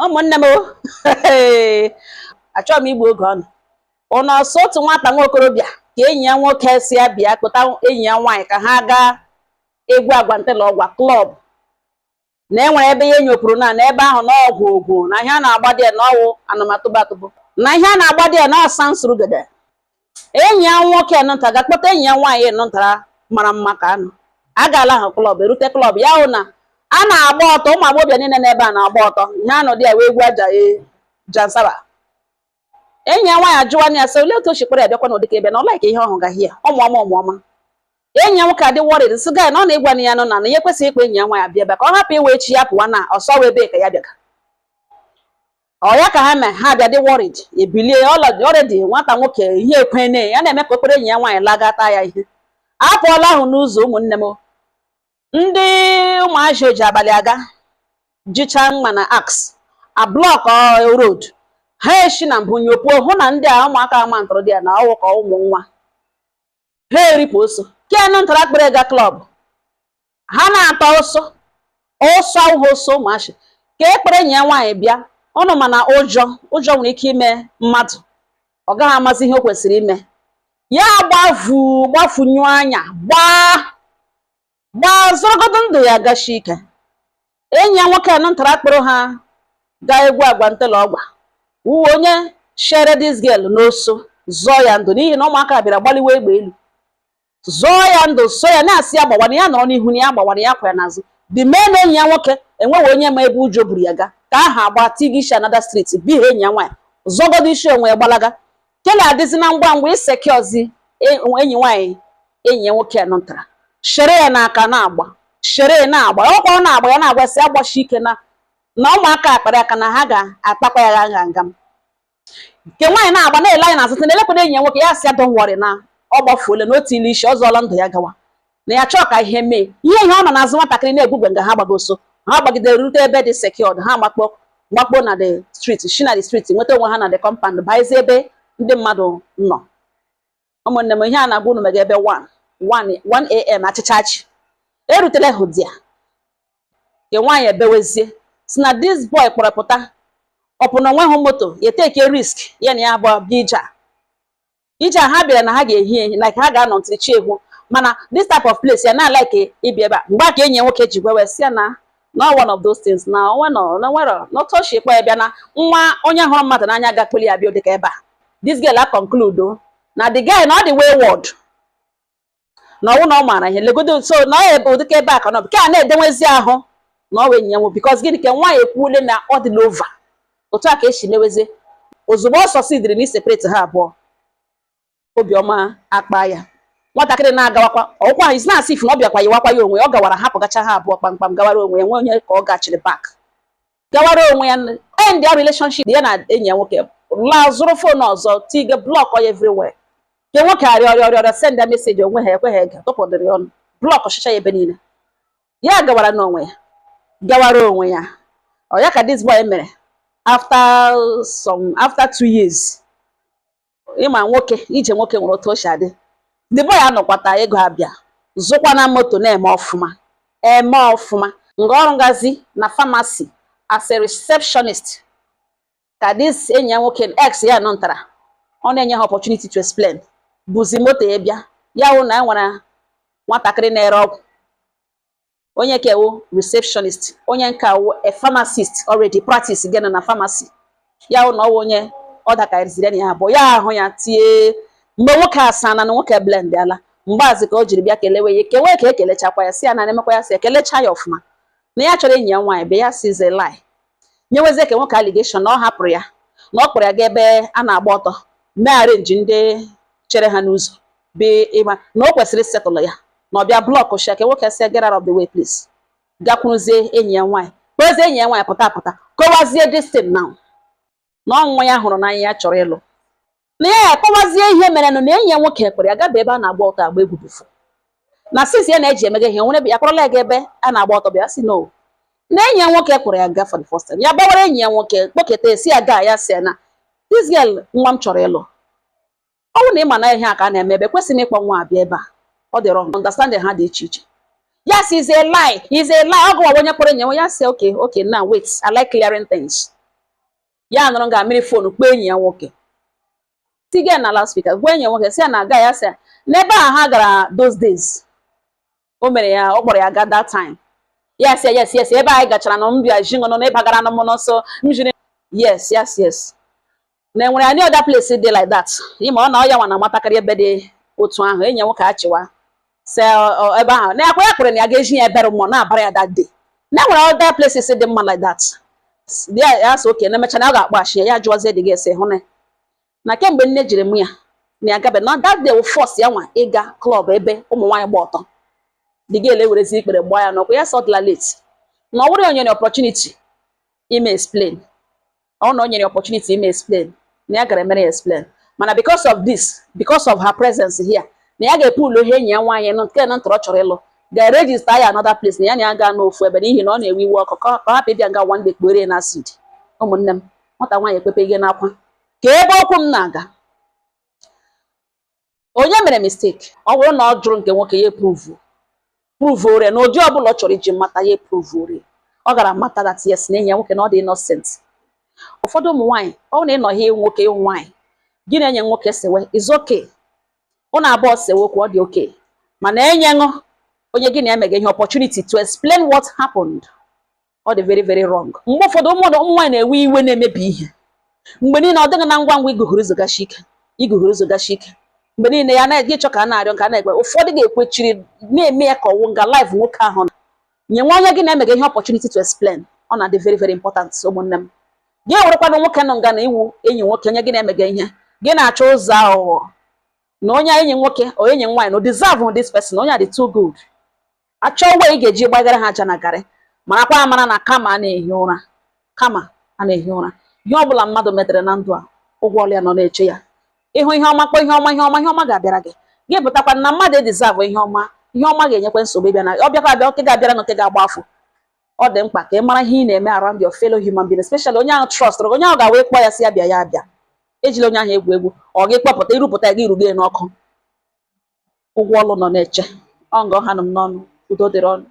ụmụnne m achọrọ m igbu oge ọnụ ụnọ ọsọ otu nwata nwa okorobịa ka enyi ya nwoke si ya bịa kpụta enyi ya nwaanyị ka ha gaa egwu Agwantịlọgwa klọb na enwere ebe ya enyopụrụ na ebe ahụ na ọgwụ ogwu na ihe a na-agba dị na ọwụ anụmatụbatụbụ na ihe a na-agba dị na ọsa nsụrụgede. Enyi ya nwoke nụta ga-akpọta enyi ya nwaanyị nụtara mara mma ka anụ agaala ha klọb erute klọb ya hụ na a na-agba ọtọ ụmụ agbọghọbịa niile n'ebe a na-agba ọtọ ihe anọdụ ya wee egwu aja jansaba. Enyi ya nwaanyị ajụwanye ya sị olee otu o chikpere ya bịakwa n'ụdịka ebe na ọ laika ihe ọhụ gahie ọmụọma. Enyi ya nwoke adị worried sị gaa na ọ na-ịgwa ya nọ na ya ekwesịghị ikpe enyi ya nwaanyị abịa ebe ka ọ hapụ iwe echi ya pụwa na ọsọ wee ebe ka ya bịaga. Ọ ya ka ha mee ha bịa dị worried ebilie ọrịdị nwata nwoke ihe ekwene ya na-eme ka okpere enyi ya nwaanyị lagata ya ihe apụọla ahụ n'ụzọ. Ụmụnne m ndị ụmụazị oji abalị aga jicha mma na aks ablọk road ha eshi na mbụ nyopuo hụ na ndị a ụmụaka ama ntọrọ dị ya na ọwụ ka ụmụ nwa ha eripụ oso kenụ ntara akpịrị ga klọb ha na-atọ ụsọ ahụhụ ụsọ ụmụachị ka ekpere enyi ya nwaanyị bịa ọnụ mana ụjọ nwere ike ime mmadụ ọ gaghị amasị ihe o kwesịrị ime ya gbafunyu anya gbaa zọrọgodo ndụ ya gashi ike. Enyi ya nwoke anụ ntara akpịrị ha gaa egwu Agwantịlọgwa uwe onye shere dis girl n'oso zọọ ya ndụ n'ihi na ụmụaka bịara gbaliwe egbe elu zọọ ya ndụ so ya na-asị ya gbawana ya nọrọ n'ihu na ya gbawana ya kwa ya n'azụ dị mee na enyi ya nwoke enweghị onye ma ebe ụjọ buru ya ga ka aha agba tigishi another street bihe enyi ya nwaanyị zọgodo isi onwe ya gbalaga kele adịzi na ngwa ngwa isekiozi enyi nwaanyị enyi ya nwoke anụ ntara shere ya n'aka na-agba ọkwa ọ na-agba ya na-agwasị agbashi ike na ụmụaka akpara aka na ha ga-akpakwa ya nga nke nwaanyị na-agba na-ele anya n'azụta na-elekwado enyi ya nwoke ya sị ya don't worry na ọ gbafuole n'otu ilu isi ọ zọọla ndụ ya gawa na ya chọọ ka ihe mee ihe ọ nọ n'azụ nwatakịrị na-egwugwe nga ha gbagoso ha gbagidere rute ebe dị secured ha gbakpo na the street shi na the street nweta onwe ha na the compound baizie ebe ndị mmadụ nọ. Ụmụnne m ihe a na-agwa unu mega ebe 1 am achịchachi erutela hụdia nke nwaanyị ebewezie si na this boy kpọrọpụta ọpụ na onweghị moto ya take risk ya na ya abụọ bịa ije ha bịara na ha ga-ehi ehi like ha ga-anọ ntị chi egwu mana this type of place ya na like ịbịa ebe a mgbe ka enyi nwoke ji gwewe si ya na one of those things na nwere n'otoshi kpọ ya bịa na nwa onye hụrụ mmadụ n'anya gakpeli ya bịa dịka ebe a this girl a conclude na the guy na ọ dị wayward na ọwụ na ọ maara ihe legodo so na ọ ebe ụdịka ebe a ka nọ nke a na-edenwezi ahụ na ọ wee enyi ya nwoke because gịnị ka nwaanyị ekwuole na ọ dị n'ova otu a ka esi mewezie ozugbo ọ sọsidiri na iseparate ha abụọ obiọma akpa ya nwatakịrị na-agawakwa ọkwa is na-asị if na ọ bịakwa yiwakwa ya onwe ọ gawara hapụgacha ha abụọ kpamkpam gawara onwe ya nwe onye ka ọ gachiri back gawara onwe ya end ya relationship ya na enyi ya nwoke la zụrụ fon ọzọ tige blọk ya everywhere nke nwoke arịọrịọrịọ send ya meseji onwe ha ekweghị ege tụpụdịrị ọnụ blọk ọchịcha ya ebe niile ya gawara n'onwe ya gawara onwe ya ọ ya ka this boy mere after 2 years ịma nwoke ije nwoke nwere otu o si adị the boy anọkwata ego abịa zụkwa na moto na-eme ọfụma nga ọrụ ngazi na pharmacy as a receptionist ka this enyi ya nwoke ex ya nọ ntara ọ na-enye ha opportunity to explain buzi moto ya bịa ya hụ na enwere nwatakịrị na-ere ọgwụ onye ka ewu receptionist onye nka wu a pharmacist already practice gena na pharmacy ya hụ na ọwụ onye ọ dakariziri ya abụọ ya ahụ ya tie mgbe nwoke asa na nwoke blend ala mgbazi ka o jiri bịa kelewe ya kewe ka ekelechakwa ya si ya na emekwa ya si ekelecha ya ọfụma na ya chọrọ enyi ya nwaanyị be ya si ze lie nyewezie ka nwoke allegation na ọ hapụrụ ya na ọ kpọrọ ya ga ebe a na-agba ọtọ mee arrange ndị chere ha n'ụzọ be ịma na o kwesịrị setụlụ ya na ọbịa blọk shake nwoke si get out of the way please gakwuruzie enyi ya nwaanyị kpezie enyi ya nwaanyị pụta kọwazie destin now na ọnwa ya hụrụ n'anya ya chọrọ ịlụ na ya akọwazie ihe mere na enyi ya nwoke kpere ya gaba ebe a na-agba ọtọ agba egwu bifo na sisi ya na-eji emega ihe nwere ya kpọrọla ya ga ebe a na-agba ọtọ bịa si no na enyi ya nwoke kpọrọ ya ga for the first time ya gbawara enyi ya nwoke kpọketa esi ya gaa ya si ya na this girl nwa m chọrọ ịlụ ọ bụ na ịma na ihe a ka a na-eme ebe kwesịrị ịkpọ nwa abịa ebe a ọ dị wrong understanding ha dị iche iche ya si is a lie ọ gụwa onye kpọrọ enyi ya si okay now wait I like clearing things ya nọrọ ga-amịrị fonu kpọọ enyi ya nwoke tige na last week gwa enyi ya nwoke si ya na aga ya sị n'ebe a ha gara those days o mere ya ọ kpọrọ ya ga that time yes yes yes ebe anyị gachara na mbịa jingo nọ n'ebe gara na m n'ọsọ m jiri yes yes yes na enwere any other place dị like that ịma ọ na ọ ya nwa na amatakịrị ebe dị otu ahụ enyi ya nwoke achịwa se ebe ahụ na akwa ya kpere na ya ga-eji ya ebere mmụọ na-abara ya that day na enwere other places dị mma like that ya sị oke na emecha na ọ ga-akpọ achị ya jụọzie dị ga-ese hụ na kemgbe nne jiri m ya na ya gabe na that day will force ya nwa ịga klọb ebe ụmụ nwaanyị gba ọtọ dị ga-ele werezi ikpere gbaa ya n'ọkwa ya sọdla late na ọ bụrụ onye na opportunity ime explain ọ na onye na opportunity ime explain na ya gara emere explain mana because of this because of her presence here na ya ga-epu ụlọ ihe enyi ya nwaanyị nke na ntọrọ chọrọ ịlụ ga-register ya another place na ya na ya gaa n'ofu ebe n'ihi na ọ na-ewe iwe ọkụ ka ọ hapụ ịbịa nga one day kpere na acid ụmụnne m nwata nwaanyị ekpepe ihe n'akwa ka ebe okwu m na-aga onye mere mistake ọ bụrụ na ọ jụrụ nke nwoke ya prove ore na ụdị ọbụla ọ chọrọ iji mata ya prove ore ọ gara mata that yes na enyi ya nwoke na ọ dị innocent ụfọdụ ụmụ nwaanyị ọ na-ịnọ ihe nwoke nwaanyị gị na enye nwoke sewe is okay ụnụ abụọ sewe okwu ọ dị okay mana enye ṅụ onye gị na ya mega ihe opportunity to explain what happened ọ dị very very wrong mgbe ụfọdụ ụmụ nwaanyị na-ewe iwe na-emebi ihe mgbe niile ọ dịghị na ngwa ngwa iguhuru zogashi ike mgbe niile ya na-eji ịchọ ka a na-arịọ nke a na-ekwe ụfọdụ ga-ekwechiri na-eme ya ka ọwụ nga live nwoke ahụ nye nwa onye gị na-emega ihe opportunity to explain ọ na-adị very very important ụmụnne m gị werekwana nwoke nọ nga na iwu enyi nwoke onye gị na-emega ihe gị na-achọ ụzọ aghụghọ na onye enyi nwoke o enyi nwaanyị no deserve this person onye dị too good achọ uwe ị ga-eji gbagara ha aja na garị marakwa amara na kama a na-ehi ụra ihe ọbụla mmadụ metere na ndụ a ụgwọ ọrụ ya nọ na-eche ya ịhụ ihe ọma kpọ ihe ọma ga-abịara gị pụtakwa na mmadụ deserve ihe ọma ga-enyekwa nsogbu ịbịa na ọ bịakwa abịa oke ga-abịara na oke ga-agba afọ ọ dị mkpa ka ị mara ihe ị na-eme around your fellow human being especially onye ahụ trust onye ahụ ga-wee kpọ ya si ya bịa ya abịa ejila onye ahụ egwu ọ gị kpọpụta irupụta gị irugo n'ọkụ ụgwọ ọrụ nọ na-eche ọ nga ọha nọ m n'ọnụ udo dịrị ọnụ